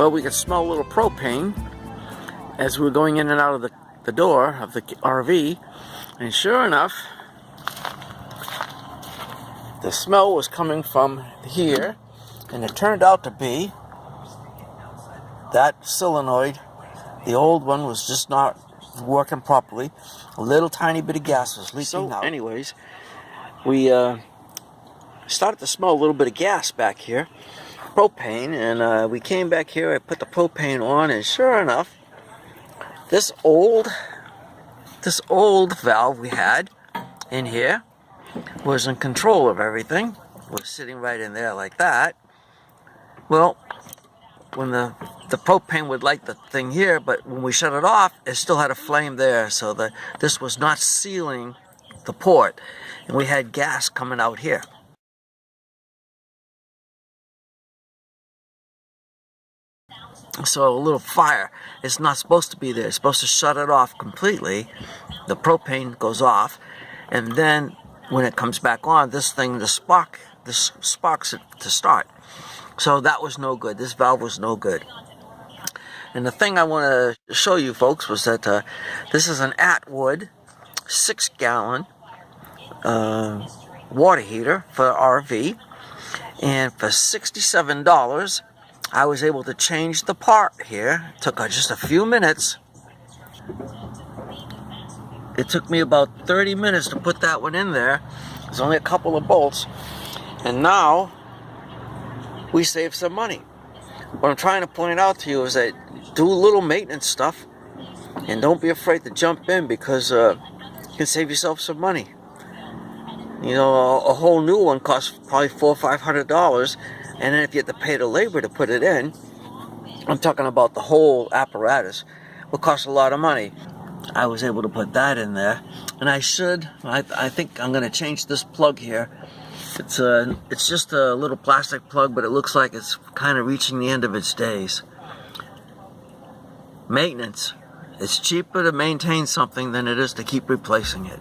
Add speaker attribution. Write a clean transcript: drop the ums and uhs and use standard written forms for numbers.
Speaker 1: Well, we could smell a little propane as we were going in and out of the door of the RV, and sure enough, the smell was coming from here, and it turned out to be that solenoid. The old one was just not working properly. A little tiny bit of gas was leaking out. Anyways, we started to smell a little bit of gas back here, propane, and we came back here. I put the propane on, and sure enough, this old valve we had in here was in control of everything. It was sitting right in there like that. Well, when the propane would light the thing here, but when we shut it off, it still had a flame there, so that this was not sealing the port, and we had gas coming out here. So a little fire. It's not supposed to be there. It's supposed to shut it off completely. The propane goes off, and then when it comes back on, this sparks it to start. So that was no good. This valve was no good. And the thing I want to show you folks was that this is an Atwood 6-gallon water heater for RV, and for $67 I was able to change the part here. It took just a few minutes. It took me about 30 minutes to put that one in there. There's only a couple of bolts, and now we saved some money. What I'm trying to point out to you is that do a little maintenance stuff, and don't be afraid to jump in, because you can save yourself some money. You know, a whole new one costs probably $400 or $500, and then if you have to pay the labor to put it in, I'm talking about the whole apparatus, will cost a lot of money. I was able to put that in there, and I think I'm going to change this plug here. It's just a little plastic plug, but it looks like it's kind of reaching the end of its days. Maintenance. It's cheaper to maintain something than it is to keep replacing it.